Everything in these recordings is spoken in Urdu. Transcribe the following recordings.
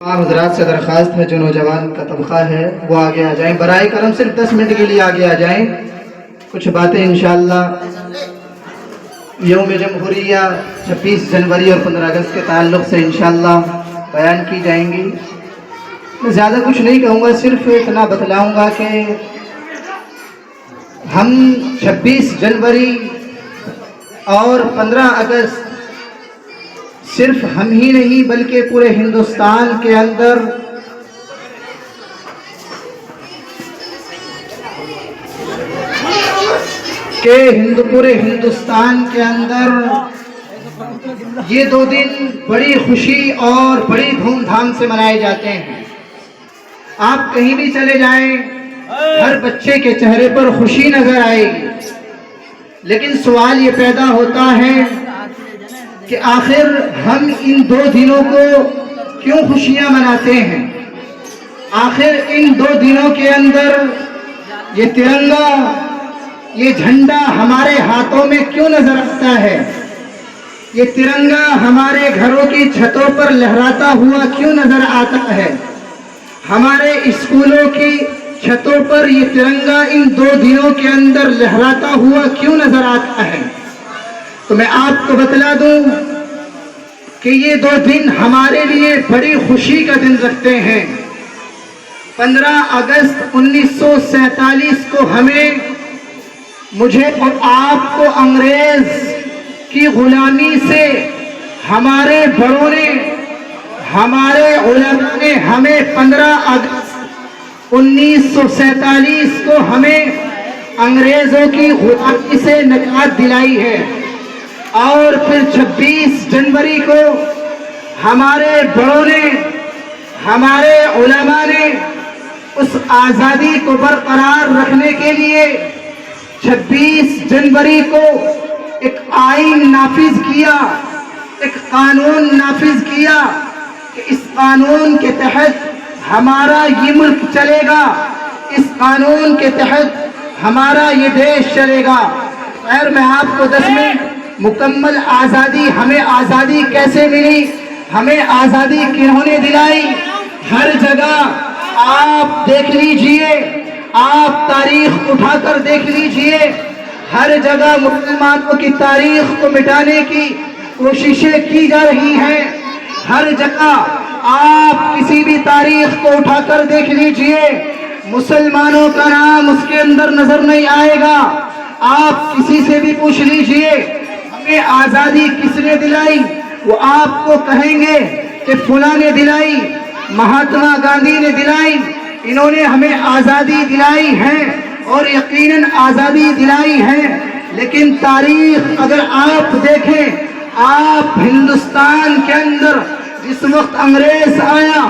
تمام حضرات سے درخواست ہے جو نوجوان کا طبقہ ہے وہ آگے آ جائیں، برائے کرم صرف 10 منٹ کے لیے آگے آ جائیں. کچھ باتیں انشاءاللہ یوم جمہوریہ 26 جنوری اور 15 اگست کے تعلق سے انشاءاللہ بیان کی جائیں گی. میں زیادہ کچھ نہیں کہوں گا، صرف اتنا بتلاؤں گا کہ ہم 26 جنوری اور 15 اگست صرف ہم ہی نہیں بلکہ پورے ہندوستان کے اندر پورے ہندوستان کے اندر یہ دو دن بڑی خوشی اور بڑی دھوم دھام سے منائے جاتے ہیں. آپ کہیں بھی چلے جائیں ہر بچے کے چہرے پر خوشی نظر آئے گی، لیکن سوال یہ پیدا ہوتا ہے کہ آخر ہم ان دو دنوں کو کیوں خوشیاں مناتے ہیں؟ آخر ان دو دنوں کے اندر یہ ترنگا، یہ جھنڈا ہمارے ہاتھوں میں کیوں نظر آتا ہے؟ یہ ترنگا ہمارے گھروں کی چھتوں پر لہراتا ہوا کیوں نظر آتا ہے؟ ہمارے اسکولوں کی چھتوں پر یہ ترنگا ان دو دنوں کے اندر لہراتا ہوا کیوں نظر آتا ہے؟ تو میں آپ کو بتلا دوں کہ یہ دو دن ہمارے لیے بڑی خوشی کا دن رکھتے ہیں. 15 اگست 1947 کو مجھے اور آپ کو انگریز کی غلامی سے ہمارے بڑوں نے، ہمارے علماء نے ہمیں 15 اگست 1947 کو ہمیں انگریزوں کی غلامی سے نجات دلائی ہے. اور پھر 26 جنوری کو ہمارے بڑوں نے، ہمارے علماء نے اس آزادی کو برقرار رکھنے کے لیے 26 جنوری کو ایک آئین نافذ کیا، ایک قانون نافذ کیا کہ اس قانون کے تحت ہمارا یہ ملک چلے گا، اس قانون کے تحت ہمارا یہ دیش چلے گا. خیر، میں آپ کو 10 منٹ مکمل آزادی، ہمیں آزادی کیسے ملی، ہمیں آزادی کنہوں نے دلائی، ہر جگہ آپ دیکھ لیجئے، آپ تاریخ اٹھا کر دیکھ لیجئے، ہر جگہ مسلمانوں کی تاریخ کو مٹانے کی کوششیں کی جا رہی ہیں. ہر جگہ آپ کسی بھی تاریخ کو اٹھا کر دیکھ لیجئے، مسلمانوں کا نام اس کے اندر نظر نہیں آئے گا. آپ کسی سے بھی پوچھ لیجئے ہمیں آزادی کس نے دلائی، وہ آپ کو کہیں گے کہ فلاں نے دلائی، مہاتما گاندھی نے دلائی، انہوں نے ہمیں آزادی دلائی ہے اور یقیناً آزادی دلائی ہے. لیکن تاریخ اگر آپ دیکھیں، آپ ہندوستان کے اندر جس وقت انگریز آیا،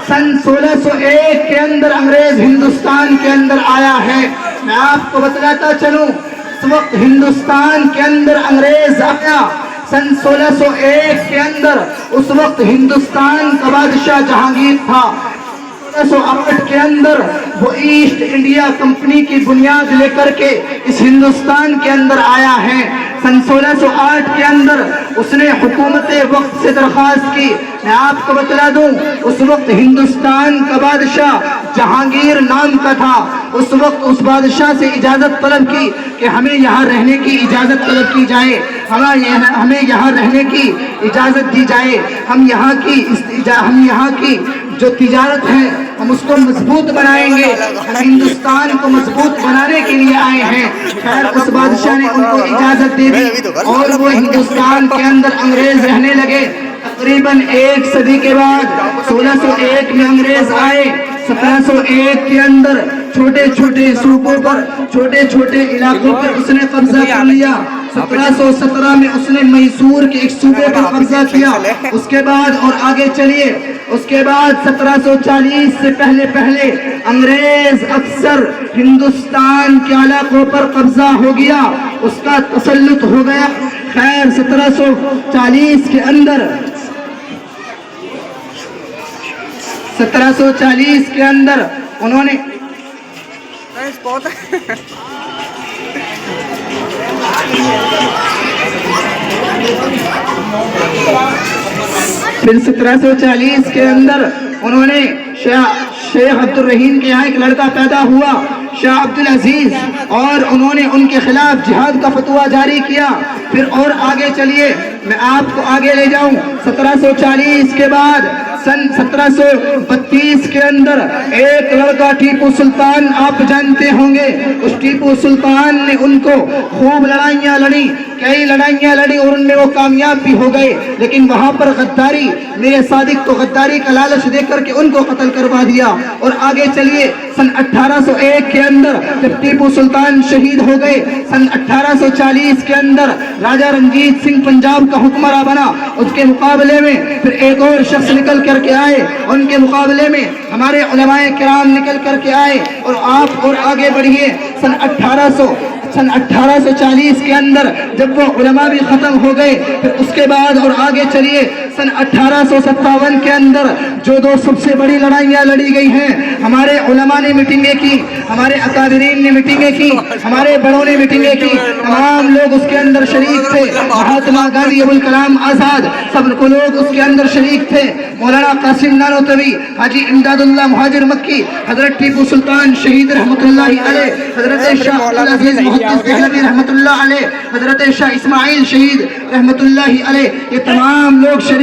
سن 1601 کے اندر انگریز ہندوستان کے اندر آیا ہے. میں آپ کو بتلاتا چلوں، اس وقت ہندوستان کے اندر انگریز آیا سن 1601 کے اندر، اس وقت ہندوستان کا بادشاہ جہانگیر تھا. 1608 کے اندر وہ ایسٹ انڈیا کمپنی کی بنیاد لے کر کے اس ہندوستان کے اندر آیا ہے. سن 1608 کے اندر اس نے حکومت وقت سے درخواست کی. میں آپ کو بتلا دوں، اس وقت ہندوستان کا بادشاہ جہانگیر نام کا تھا. اس وقت اس بادشاہ سے اجازت طلب کی کہ ہمیں یہاں رہنے کی اجازت طلب کی جائے، ہمیں یہاں رہنے کی اجازت دی جائے. ہم یہاں کی جو تجارت ہے ہم اس کو مضبوط بنائیں گے، ہم ہندوستان کو مضبوط بنانے کے لیے آئے ہیں. خیر، اس بادشاہ نے ان کو اجازت دے دی اور وہ ہندوستان کے اندر انگریز رہنے لگے. تقریباً 1 صدی کے بعد 1601 میں انگریز آئے. 1701 کے اندر چھوٹے چھوٹے صوبوں پر، چھوٹے چھوٹے علاقوں پر اس نے قبضہ کر لیا. 1717 میں اس نے میسور کے ایک صوبے پر قبضہ کیا. اس کے بعد اور آگے چلیے، اس کے بعد 1740 سے پہلے انگریز اکثر ہندوستان کے علاقوں پر قبضہ ہو گیا، اس کا تسلط ہو گیا. خیر، 1740 کے اندر 1740 کے اندر انہوں نے پھر 1740 کے اندر انہوں نے شیخ عبد الرحیم کے یہاں ایک لڑکا پیدا ہوا شاہ عبد العزیز، اور انہوں نے ان کے خلاف جہاد کا فتویٰ جاری کیا۔ پھر اور آگے چلیے، میں آپ کو آگے لے جاؤں۔ 1740 کے بعد سن 1732 کے اندر ایک لڑکا ٹیپو سلطان، آپ جانتے ہوں گے، اس ٹیپو سلطان نے ان کو خوب لڑائیاں لڑی، کئی لڑائیاں لڑی، اور ان میں وہ کامیاب بھی ہو گئے، لیکن وہاں پر غداری، میرے صادق کو غداری کا لالچ دے کر کے ان کو قتل کروا دیا۔ اور آگے چلیے، سن 1801 کے اندر جب ٹیپو سلطان شہید ہو گئے، سن 1840 کے اندر راجہ رنجیت سنگھ پنجاب کا حکمراں بنا۔ اس کے مقابلے میں پھر ایک اور شخص نکل کر کے آئے، ان کے مقابلے میں ہمارے علماء کرام نکل کر کے آئے، اور آپ اور آگے بڑھیے، سن 1840 کے اندر جب وہ علماء بھی ختم ہو گئے، پھر اس کے بعد اور آگے چلیے، سن 1857 کے اندر جو دو سب سے بڑی لڑائیاں لڑی گئی ہیں، ہمارے علماء نے میٹنگیں کی، ہمارے اکابرین نے میٹنگیں کی، ہمارے بڑوں نے میٹنگیں کی، تمام لوگ اس کے اندر شریک تھے، مہاتما گاندھی، ابوالکلام آزاد، سب کو لوگ اس کے اندر شریک تھے، مولانا قاسم نانوتوی، حاجی امداد اللہ مہاجر مکی، حضرت ٹیپو سلطان شہید رحمت اللہ علیہ، حضرت شاہ عبدالعزیز محدث دہلوی رحمت اللہ علیہ، حضرت شاہ اسماعیل شہید رحمت اللہ علیہ، یہ تمام لوگ شریک